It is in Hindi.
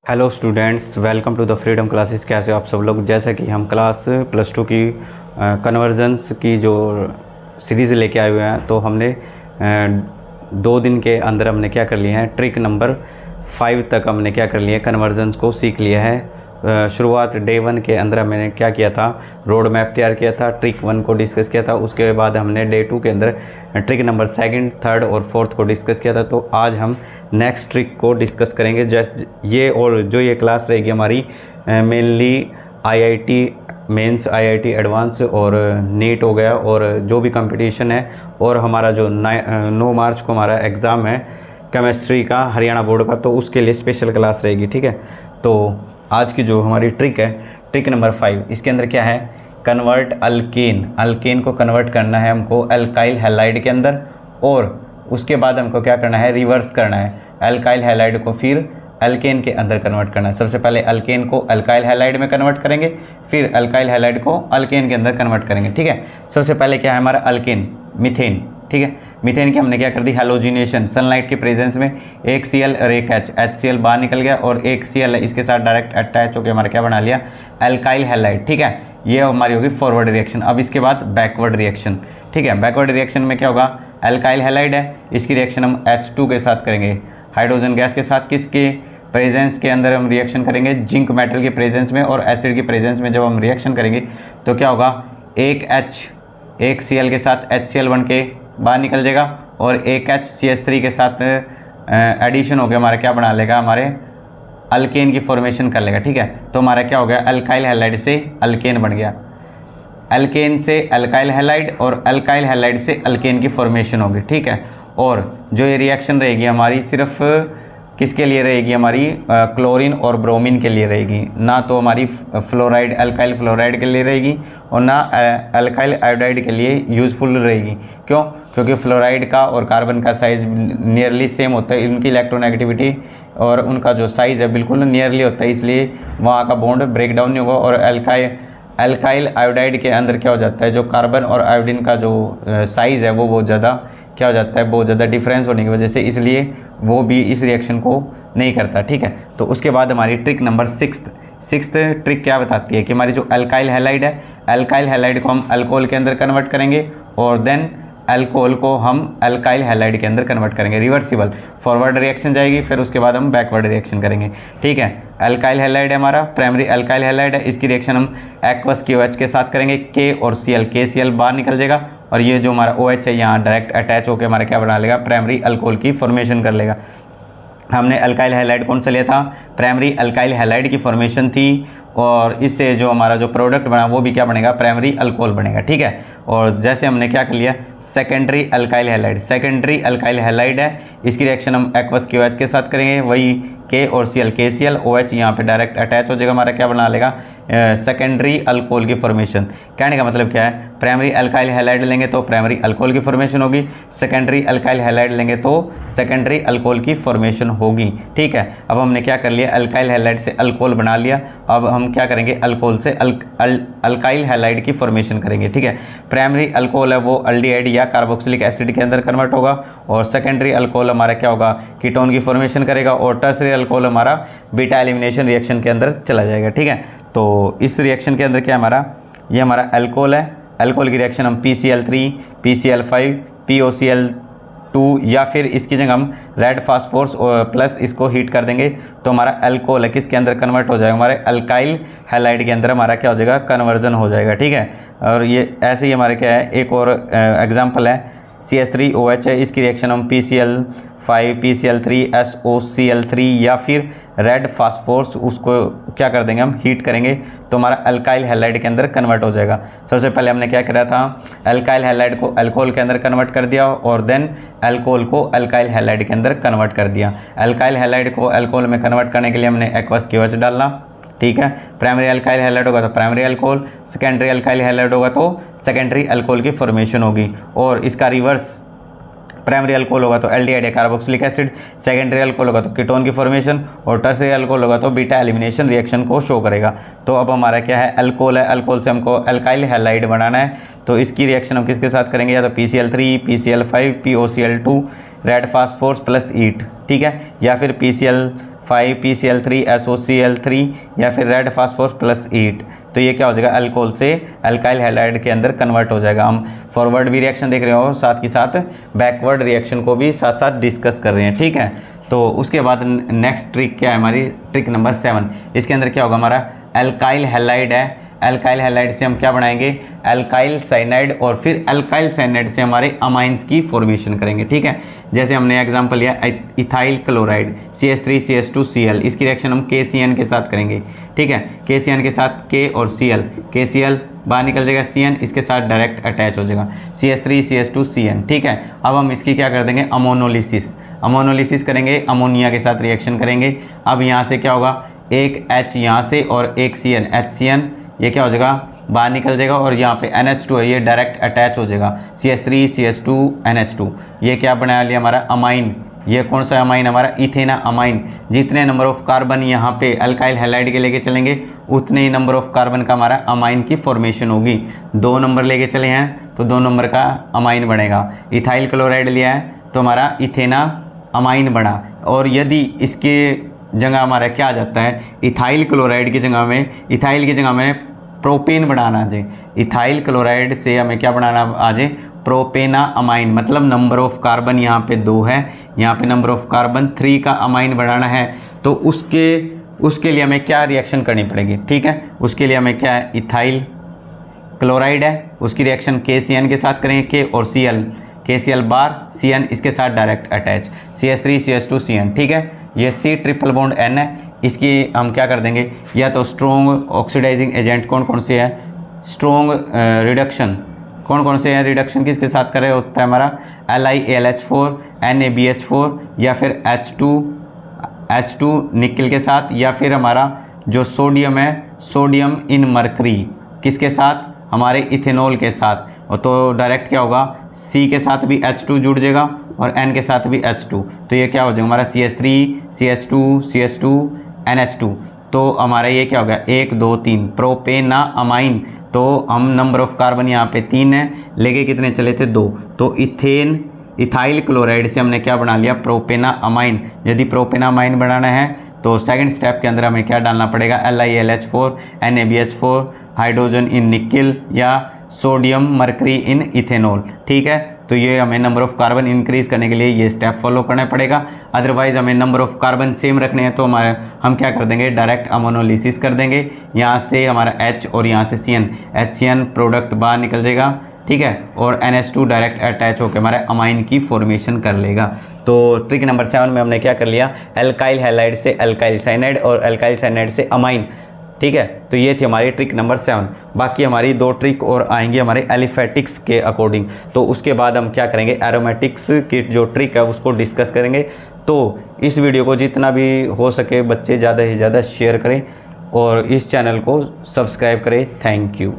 Hello students, welcome to the freedom classes. कैसे हो आप सब लोग। जैसा कि हम क्लास +2 की कन्वर्जन्स की जो सीरीज़ लेके आए हुए हैं, तो हमने 2 दिन के अंदर हमने क्या कर लिया है, ट्रिक नंबर 5 तक हमने क्या कर लिया है, कन्वर्जन्स को सीख लिया है। शुरुआत डे 1 के अंदर मैंने क्या किया था, रोड मैप तैयार किया था, ट्रिक 1 को डिस्कस किया था। उसके बाद हमने डे 2 के अंदर ट्रिक नंबर 2nd, 3rd और 4th को डिस्कस किया था। तो आज हम नेक्स्ट ट्रिक को डिस्कस करेंगे। जैसे ये और जो ये क्लास रहेगी हमारी mainly IIT mains, IIT advance और नीट हो गया, और जो भी कंपटीशन है, और हमारा जो 9 मार्च को हमारा एग्ज़ाम है केमिस्ट्री का हरियाणा बोर्ड का, तो उसके लिए स्पेशल क्लास रहेगी। ठीक है, तो आज की जो हमारी ट्रिक है, ट्रिक नंबर 5, इसके अंदर क्या है, कन्वर्ट अल्केन। अल्केन को कन्वर्ट करना है हमको अल्काइल हैलाइड के अंदर, और उसके बाद हमको क्या करना है, रिवर्स करना है, अल्काइल हैलाइड को फिर अल्केन के अंदर कन्वर्ट करना है। सबसे पहले अल्केन को अल्काइल हैलाइड में कन्वर्ट करेंगे, फिर अल्काइल हैलाइड को अल्केन के अंदर कन्वर्ट करेंगे। ठीक है, सबसे पहले क्या है हमारा अल्केन, मीथेन। ठीक है, मीथेन की हमने क्या कर दी, हैलोजिनेशन। सनलाइट के प्रेजेंस में एक Cl और एक HCl बाहर निकल गया, और एक Cl है इसके साथ डायरेक्ट अटैच होकर हमारा क्या बना लिया, अल्काइल हैलाइड। ठीक है, ये हमारी होगी फॉरवर्ड रिएक्शन। अब इसके बाद बैकवर्ड रिएक्शन। ठीक है, बैकवर्ड रिएक्शन में क्या होगा, अल्काइल हैलाइड है, इसकी रिएक्शन हम H2 के साथ करेंगे, हाइड्रोजन गैस के साथ। किसके प्रेजेंस के अंदर हम रिएक्शन करेंगे, जिंक मेटल के प्रेजेंस में और एसिड के प्रेजेंस में जब हम रिएक्शन करेंगे तो क्या होगा, एक H एक Cl के साथ HCl बन के बाहर निकल जाएगा, और एक HCH3 के साथ एडिशन हो गया हमारा क्या बना लेगा, हमारे अल्केन की फॉर्मेशन कर लेगा। ठीक है, तो हमारा क्या हो गया, अल्काइल हैलाइड से अल्केन बन गया, अल्केन से अल्काइल हैलाइड, और अल्काइल हैलाइड से अल्केन की फॉर्मेशन होगी। ठीक है, और जो ये रिएक्शन रहेगी हमारी सिर्फ किसके लिए रहेगी, हमारी क्लोरीन और ब्रोमीन के लिए रहेगी, ना तो हमारी फ्लोराइड अल्काइल फ्लोराइड के लिए रहेगी, और ना अल्काइल आयोडाइड के लिए यूज़फुल रहेगी। क्यों? क्योंकि फ्लोराइड का और कार्बन का साइज़ नियरली सेम होता है, इनकी इलेक्ट्रोनेगेटिविटी और उनका जो साइज़ है बिल्कुल नियरली होता है, इसलिए वहाँ का बॉन्ड ब्रेक डाउन नहीं होगा। और अल्काइल आयोडाइड के अंदर क्या हो जाता है, जो कार्बन और आयोडीन का जो साइज़ है वो बहुत ज़्यादा क्या हो जाता है, बहुत ज़्यादा डिफरेंस होने की वजह से, इसलिए वो भी इस रिएक्शन को नहीं करता। ठीक है, तो उसके बाद हमारी ट्रिक नंबर 6th ट्रिक क्या बताती है कि हमारी जो अल्काइल हैलाइड है, अल्काइल हैलाइड को हम अल्कोहल के अंदर कन्वर्ट करेंगे, और देन अल्कोहल को हम अल्काइल हैलाइड के अंदर कन्वर्ट करेंगे। रिवर्सिबल फॉरवर्ड रिएक्शन जाएगी, फिर उसके बाद हम बैकवर्ड रिएक्शन करेंगे। ठीक है, अल्काइल हैलाइड है हमारा, प्राइमरी अल्काइल हैलाइड है, इसकी रिएक्शन हम एक्वस KOH के साथ करेंगे, K और Cl, KCl बाहर निकल जाएगा, और ये जो हमारा OH है यहाँ डायरेक्ट अटैच होकर हमारा क्या बना लेगा, प्राइमरी अल्कोहल की फॉर्मेशन कर लेगा। हमने अल्काइल हैलाइड कौन सा लिया था, प्राइमरी अल्काइल हैलाइड की फॉर्मेशन थी, और इससे जो हमारा जो प्रोडक्ट बना वो भी क्या बनेगा, प्राइमरी अल्कोहल बनेगा। ठीक है, और जैसे हमने क्या कर लिया, secondary alkyl halide, secondary alkyl halide है, इसकी रिएक्शन हम एक्वस KOH के साथ करेंगे, वही K और Cl, KCl OH यहाँ पे डायरेक्ट अटैच हो जाएगा, हमारा क्या बना लेगा, सेकेंडरी अल्कोहल की फॉर्मेशन। कहने का मतलब क्या है, प्राइमरी अल्काइल हैलाइड लेंगे तो प्राइमरी अल्कोहल की फॉर्मेशन होगी, सेकेंडरी अल्काइल हैलाइड लेंगे तो सेकेंडरी अल्कोहल की फॉर्मेशन होगी। ठीक है, अब हमने क्या कर लिया, अल्काइल हैलाइड से अल्कोहल बना लिया, अब हम क्या करेंगे, अल्कोहल से अल्काइल हैलाइड की फॉर्मेशन करेंगे। ठीक है, प्राइमरी अल्कोहल है वो अल्डिहाइड या कार्बोक्सिलिक एसिड के अंदर कन्वर्ट होगा, और सेकेंडरी अल्कोहल हमारा क्या होगा, कीटोन की फॉर्मेशन करेगा, और टर्सरी अल्कोहल हमारा बीटा एलिमिनेशन रिएक्शन के अंदर चला जाएगा। ठीक है, तो इस रिएक्शन के अंदर क्या हमारा, ये हमारा अल्कोहल है, अल्कोहल की रिएक्शन हम PCl3, PCl5, POCl2, या फिर इसकी जगह हम रेड फास्फोरस प्लस इसको हीट कर देंगे, तो हमारा अल्कोहल है किसके अंदर कन्वर्ट हो जाएगा, हमारे अल्काइल हैलाइड के अंदर हमारा क्या हो जाएगा, कन्वर्जन हो जाएगा। ठीक है, और ये ऐसे ही हमारे क्या है, एक और एग्जाम्पल है CH3OH है, इसकी रिएक्शन हम PCl5, PCl3, SOCl3 या फिर रेड फास्फोरस उसको क्या कर देंगे, हम हीट करेंगे, तो हमारा अल्काइल हैलाइड के अंदर कन्वर्ट हो जाएगा। सबसे पहले हमने क्या करा था, अल्काइल हैलाइड को अल्कोहल के अंदर कन्वर्ट कर दिया, और देन अल्कोहल को अल्काइल हैलाइड के अंदर कन्वर्ट कर दिया। अल्काइल हैलाइड को अल्कोहल में कन्वर्ट करने के लिए हमने एक्वस KOH डालना। ठीक है, प्राइमरी अल्काइल हैलाइड होगा तो primary alcohol, secondary alkyl halide होगा तो सेकेंडरी अल्कोहल की फॉर्मेशन होगी, और इसका रिवर्स प्राइमरी अल्कोहल होगा तो एल्डिहाइड या कार्बोक्सिलिक एसिड, सेकेंडरी अल्कोहल होगा तो कीटोन की फॉर्मेशन, और टर्सरी अल्कोहल होगा तो बीटा एलिमिनेशन रिएक्शन को शो करेगा। तो अब हमारा क्या है, अल्कोहल है, अल्कोहल से हमको अल्काइल हैलाइड बनाना है, तो इसकी रिएक्शन हम किसके साथ करेंगे, या तो PCl3, PCl5, POCl2, red phosphorus plus ईट। ठीक है, या फिर 5PCl3 SOCl3 या फिर रेड फास्फोरस प्लस ईट, तो ये क्या हो जाएगा, अल्कोहल से अल्काइल हैलाइड के अंदर कन्वर्ट हो जाएगा। हम फॉरवर्ड भी रिएक्शन देख रहे हो, साथ के साथ बैकवर्ड रिएक्शन को भी साथ साथ डिस्कस कर रहे हैं, ठीक है। तो उसके बाद नेक्स्ट ट्रिक क्या है हमारी, ट्रिक नंबर 7। इसके अंदर क्या होगा हमारा, अल्काइल हैलाइड है, अल्काइल हैलाइड से हम क्या बनाएंगे, अल्काइल साइनाइड, और फिर अल्काइल साइनाइड से हमारे अमाइंस की फॉर्मेशन करेंगे, ठीक है। जैसे हमने एग्जांपल लिया इथाइल क्लोराइड CH3CH2Cl, इसकी रिएक्शन हम KCN के साथ करेंगे, ठीक है। KCN के साथ K और Cl, KCl बाहर निकल जाएगा, CN इसके साथ डायरेक्ट अटैच हो जाएगा, CH3CH2CN, ठीक है। अब हम इसकी क्या कर देंगे, अमोनोलिसिस करेंगे, अमोनिया के साथ रिएक्शन करेंगे। अब यहाँ से क्या होगा, एक H यहाँ से और एक CN, HCN, ये क्या हो जाएगा, बाहर निकल जाएगा, और यहाँ पे NH2 है, ये डायरेक्ट अटैच हो जाएगा, CH3CH2NH2, ये क्या बना लिया हमारा अमाइन। ये कौन सा अमाइन हमारा, इथेना अमाइन। जितने नंबर ऑफ कार्बन यहाँ पे अल्काइल हैलाइड के लेके चलेंगे, उतने ही नंबर ऑफ कार्बन का हमारा अमाइन की फॉर्मेशन होगी। 2 नंबर लेके चले हैं तो 2 नंबर का अमाइन बनेगा। इथाइल क्लोराइड लिया है तो हमारा इथेना अमाइन बना, और यदि इसके जगह हमारा क्या आ जाता है, इथाइल क्लोराइड की जगह में, इथाइल की जगह में प्रोपेन बनाना आ जाए, इथाइल क्लोराइड से हमें क्या बनाना आ जाए, प्रोपेना अमाइन, मतलब नंबर ऑफ कार्बन यहाँ पे 2 है, यहाँ पे नंबर ऑफ कार्बन 3 का अमाइन बनाना है, तो उसके लिए हमें क्या रिएक्शन करनी पड़ेगी, ठीक है। उसके लिए हमें क्या है, इथाइल क्लोराइड है, उसकी रिएक्शन KCN के साथ करेंगे, K और Cl, KCl बार CN इसके साथ डायरेक्ट अटैच, CH3CH2CN, ठीक है। ये C ट्रिपल बॉन्ड N है, इसकी हम क्या कर देंगे, या तो स्ट्रॉन्ग ऑक्सीडाइजिंग एजेंट कौन कौन से है, स्ट्रॉन्ग रिडक्शन कौन कौन से हैं, रिडक्शन किसके साथ कर रहे होता है हमारा, LiAlH4 NaBH4, या फिर H2 निकल के साथ, या फिर हमारा जो सोडियम है, सोडियम इन मरकरी किसके साथ, हमारे इथेनॉल के साथ, और तो डायरेक्ट क्या होगा, C के साथ भी H2 जुड़ जाएगा और N के साथ भी H2, तो ये क्या हो जाएगा हमारा CH3CH2 NH2, तो हमारा ये क्या हो गया, 1 2 3 प्रोपेना अमाइन। तो हम नंबर ऑफ कार्बन यहाँ पे 3 है, लेके कितने चले थे, 2, तो इथाइल क्लोराइड से हमने क्या बना लिया, प्रोपेना अमाइन। यदि प्रोपेना अमाइन बनाना है तो सेकंड स्टेप के अंदर हमें क्या डालना पड़ेगा, LiAlH4 NaBH4 hydrogen in nickel, या सोडियम मरकरी इन इथेनॉल, ठीक है। तो ये हमें नंबर ऑफ कार्बन इंक्रीज करने के लिए ये स्टेप फॉलो करना पड़ेगा। अदरवाइज हमें नंबर ऑफ कार्बन सेम रखने हैं तो हम क्या कर देंगे, डायरेक्ट अमोनोलिसिस कर देंगे। यहाँ से हमारा H और यहाँ से CN, HCN प्रोडक्ट बाहर निकल जाएगा, ठीक है, और NH2 डायरेक्ट अटैच होकर हमारे अमाइन की फॉर्मेशन कर लेगा। तो ट्रिक नंबर 7 में हमने क्या कर लिया, अल्काइल हैलाइड से अल्काइल साइनाइड और अल्काइल साइनाइड से अमाइन, ठीक है। तो ये थी हमारी ट्रिक नंबर 7। बाकी हमारी 2 ट्रिक और आएंगी हमारे एलिफेटिक्स के अकॉर्डिंग, तो उसके बाद हम क्या करेंगे, एरोमेटिक्स की जो ट्रिक है उसको डिस्कस करेंगे। तो इस वीडियो को जितना भी हो सके बच्चे ज़्यादा से ज़्यादा शेयर करें और इस चैनल को सब्सक्राइब करें। Thank you.